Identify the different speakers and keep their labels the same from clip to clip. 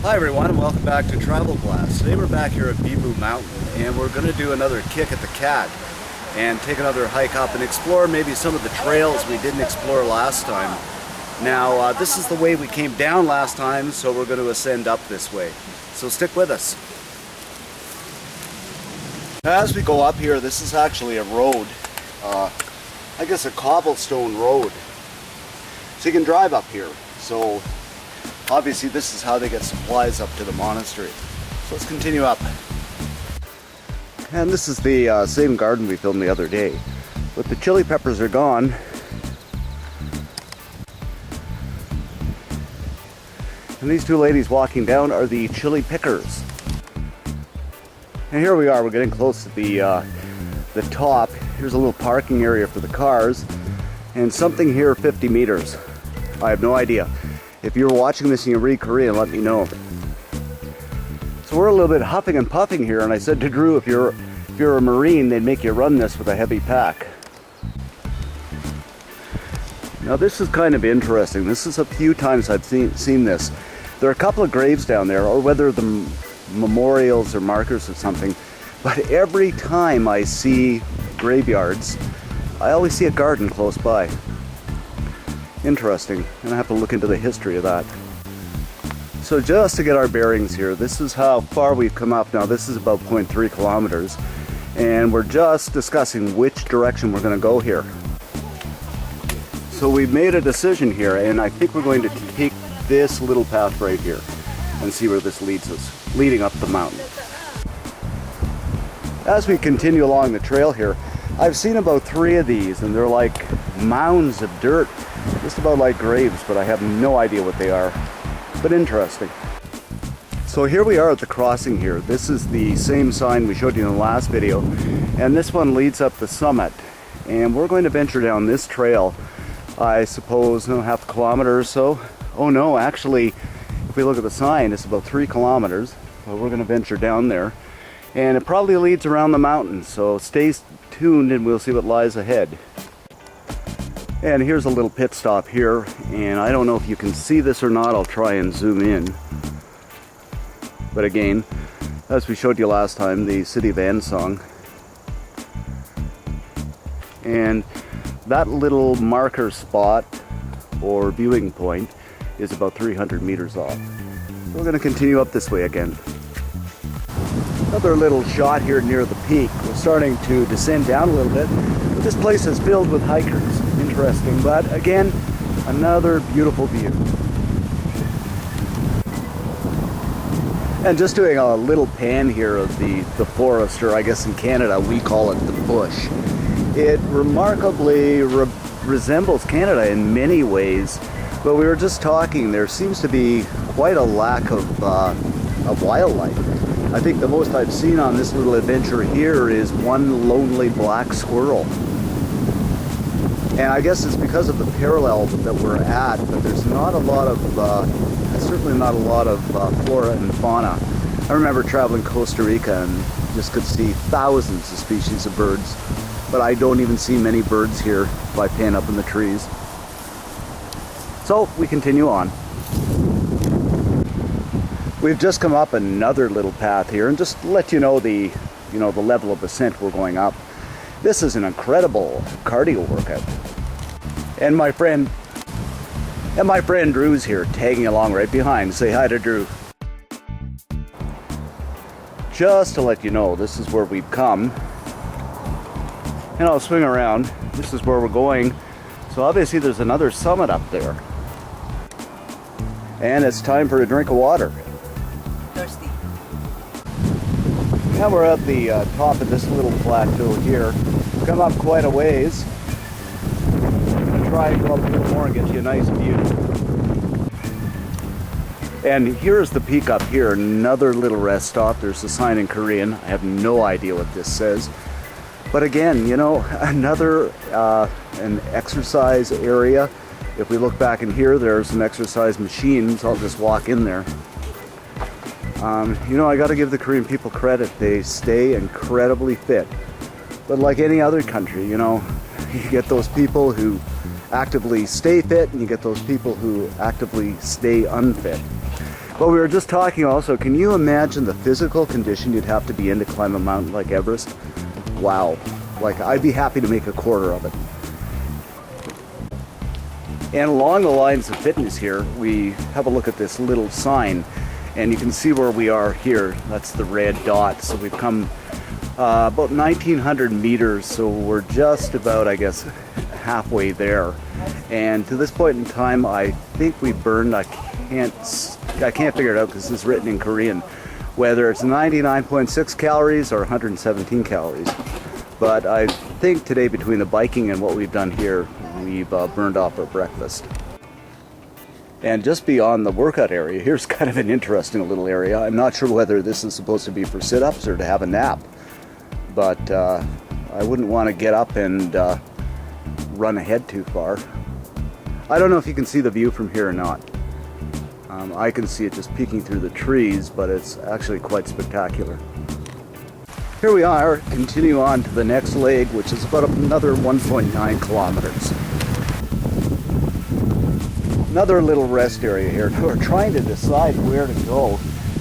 Speaker 1: Hi everyone, and welcome back to Travel Blast. Today we're back here at Bibong Mountain, and we're going to do another kick at the cat and take another hike up and explore maybe some of the trails we didn't explore last time. Now this is the way we came down last time, so we're going to ascend up this way. So stick with us. As we go up here, this is actually a road, I guess a cobblestone road. So you can drive up here. So obviously this is how they get supplies up to the monastery. So let's continue up. And this is the same garden we filmed the other day. But the chili peppers are gone. And these two ladies walking down are the chili pickers. And here we are, we're getting close to the top. Here's a little parking area for the cars. And something here 50 meters. I have no idea. If you're watching this and you read Korean, let me know. So we're a little bit huffing and puffing here, and I said to Drew, if you're a Marine, they'd make you run this with a heavy pack. Now this is kind of interesting. This is a few times I've seen this. There are a couple of graves down there, or whether the memorials or markers or something, but every time I see graveyards, I always see a garden close by. Interesting, and I have to look into the history of that. So just to get our bearings here, this is how far we've come up now. This is about 0.3 kilometers, and we're just discussing which direction we're going to go here. So we've made a decision here, and I think we're going to take this little path right here and see where this leads us, leading up the mountain. As we continue along the trail here, I've seen about 3 of these, and they're like mounds of dirt, just about like graves, but I have no idea what they are. But interesting. So here we are at the crossing here. This is the same sign we showed you in the last video, and this one leads up the summit. And we're going to venture down this trail, I suppose, half a kilometer or so. Oh no, actually, if we look at the sign, it's about 3 kilometers. But we're going to venture down there. And it probably leads around the mountain, so stay tuned and we'll see what lies ahead. And here's a little pit stop here, and I don't know if you can see this or not. I'll try and zoom in. But again, as we showed you last time, the city of Ansong. And that little marker spot or viewing point is about 300 meters off. So we're going to continue up this way again. Another little shot here near the peak. We're starting to descend down a little bit, but this place is filled with hikers. Interesting, but again, another beautiful view. And just doing a little pan here of the forest, or I guess in Canada we call it the bush. It remarkably resembles Canada in many ways, but we were just talking, there seems to be quite a lack of wildlife. I think the most I've seen on this little adventure here is one lonely black squirrel. And I guess it's because of the parallel that we're at, but there's not a lot of, certainly not a lot of flora and fauna. I remember traveling Costa Rica and just could see thousands of species of birds, but I don't even see many birds here if I pan up in the trees. So we continue on. We've just come up another little path here, and just to let you know the level of ascent we're going up. This is an incredible cardio workout. And my friend Drew's here, tagging along right behind. Say hi to Drew. Just to let you know, this is where we've come. And I'll swing around. This is where we're going. So obviously there's another summit up there. And it's time for a drink of water.
Speaker 2: Thirsty.
Speaker 1: Now we're at the top of this little plateau here. Come up quite a ways. I'm going to try and go up a little more and get you a nice view. And here's the peak up here, another little rest stop. There's a sign in Korean. I have no idea what this says. But again, another an exercise area. If we look back in here, there's some exercise machines. I'll just walk in there. I got to give the Korean people credit. They stay incredibly fit. But like any other country, you get those people who actively stay fit, and you get those people who actively stay unfit. Well, we were just talking also, can you imagine the physical condition you'd have to be in to climb a mountain like Everest? Wow. Like, I'd be happy to make a quarter of it. And along the lines of fitness here, we have a look at this little sign, and you can see where we are here. That's the red dot. So we've come about 1,900 meters, so we're just about, I guess, halfway there. And to this point in time, I think we burned, I can't figure it out because it's written in Korean, whether it's 99.6 calories or 117 calories. But I think today, between the biking and what we've done here, we've burned off our breakfast. And just beyond the workout area, here's kind of an interesting little area. I'm not sure whether this is supposed to be for sit-ups or to have a nap, but I wouldn't want to get up and run ahead too far. I don't know if you can see the view from here or not. I can see it just peeking through the trees, but it's actually quite spectacular. Here we are, continue on to the next leg, which is about another 1.9 kilometers. Another little rest area here. We're trying to decide where to go.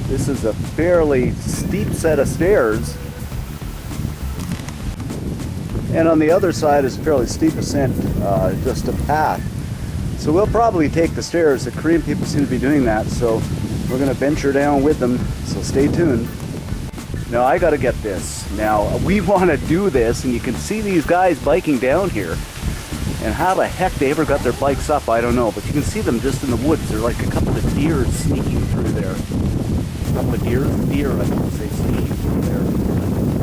Speaker 1: This is a fairly steep set of stairs, and on the other side is a fairly steep ascent, just a path. So we'll probably take the stairs. The Korean people seem to be doing that, so we're going to venture down with them, so stay tuned. Now I got to get this. Now we want to do this, and you can see these guys biking down here. And how the heck they ever got their bikes up, I don't know. But you can see them just in the woods. They're like a couple of deer sneaking through there. A couple of deer, I should say, sneaking through there.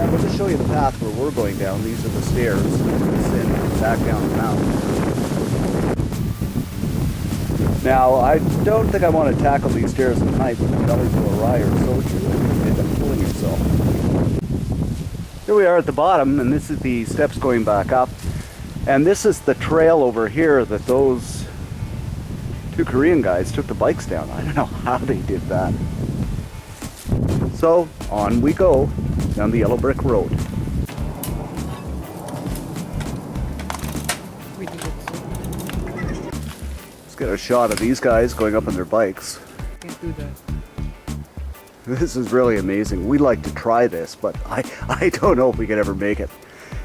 Speaker 1: And we'll just show you the path where we're going down. These are the stairs. Descend back down the mountain. Now, I don't think I want to tackle these stairs at night with the belly full of rye or so you end up killing yourself. Here we are at the bottom, and this is the steps going back up. And this is the trail over here that those two Korean guys took the bikes down. I don't know how they did that. So, on we go down the yellow brick road. Let's get a shot of these guys going up on their bikes.
Speaker 2: Can't do that.
Speaker 1: This is really amazing. We'd like to try this, but I don't know if we could ever make it.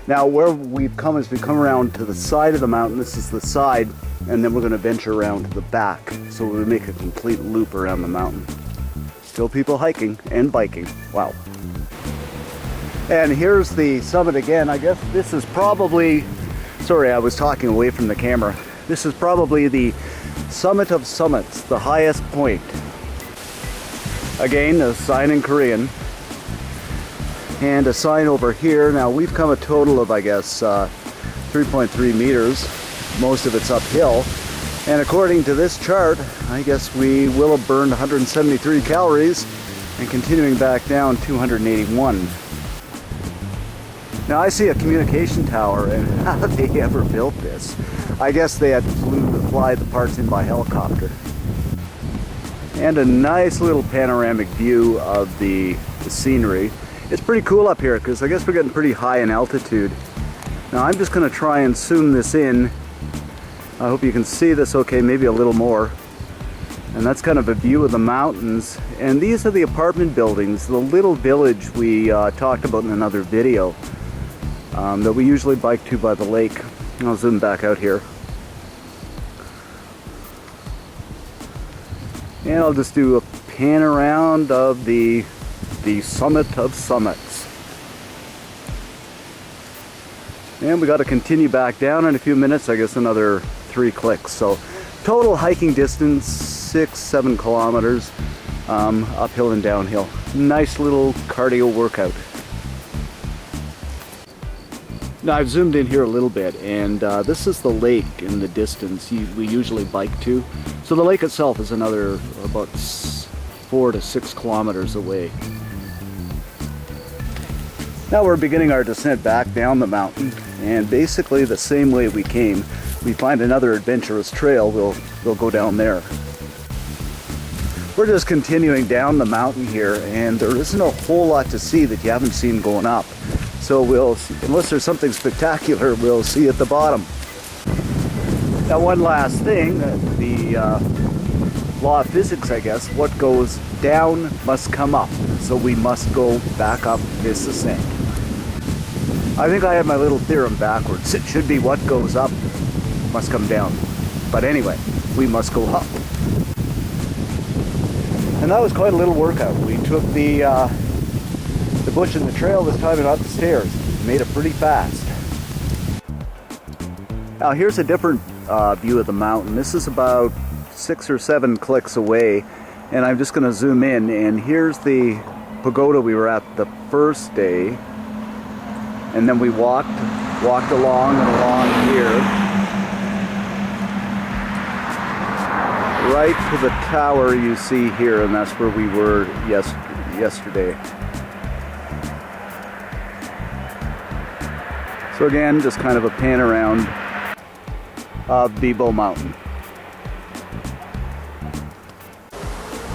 Speaker 1: Now where we've come is we've come around to the side of the mountain. This is the side, and then we're going to venture around to the back. So we'll make a complete loop around the mountain. Still people hiking and biking. Wow. And here's the summit again. I guess this is probably, sorry, I was talking away from the camera. This is probably the summit of summits, the highest point. Again, a sign in Korean. And a sign over here. Now we've come a total of, I guess, 3.3 meters. Most of it's uphill. And according to this chart, I guess we will have burned 173 calories and continuing back down 281. Now I see a communication tower, and how did they ever built this? I guess they had to fly the parts in by helicopter. And a nice little panoramic view of the scenery. It's pretty cool up here because I guess we're getting pretty high in altitude. Now I'm just going to try and zoom this in. I hope you can see this okay, maybe a little more. And that's kind of a view of the mountains. And these are the apartment buildings, the little village we talked about in another video that we usually bike to by the lake. I'll zoom back out here. And I'll just do a pan around of the summit of summits. And we got to continue back down in a few minutes, I guess another 3 clicks. So total hiking distance 6-7 kilometers, uphill and downhill. Nice little cardio workout. Now I've zoomed in here a little bit, and this is the lake in the distance we usually bike to. So the lake itself is another about 4 to 6 kilometers away. Now we're beginning our descent back down the mountain, and basically the same way we came. We find another adventurous trail, we'll go down there. We're just continuing down the mountain here, and there isn't a whole lot to see that you haven't seen going up. So unless there's something spectacular, we'll see at the bottom. Now one last thing, the law of physics, I guess. What goes down must come up. So we must go back up this ascent. I think I have my little theorem backwards. It should be what goes up must come down. But anyway, we must go up. And that was quite a little workout. We took the bush and the trail this time and up the stairs. Made it pretty fast. Now here's a different view of the mountain. This is about 6 or 7 clicks away, and I'm just going to zoom in, and here's the pagoda we were at the first day, and then we walked along and along here right to the tower you see here, and that's where we were yesterday. So again, just kind of a pan around of Bibong Mountain.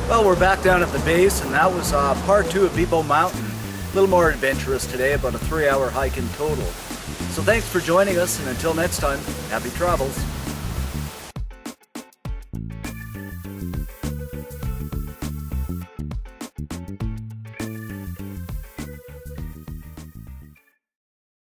Speaker 1: Well, we're back down at the base, and that was part 2 of Bibong Mountain. A little more adventurous today, about a 3-hour hike in total. So thanks for joining us, and until next time, happy travels.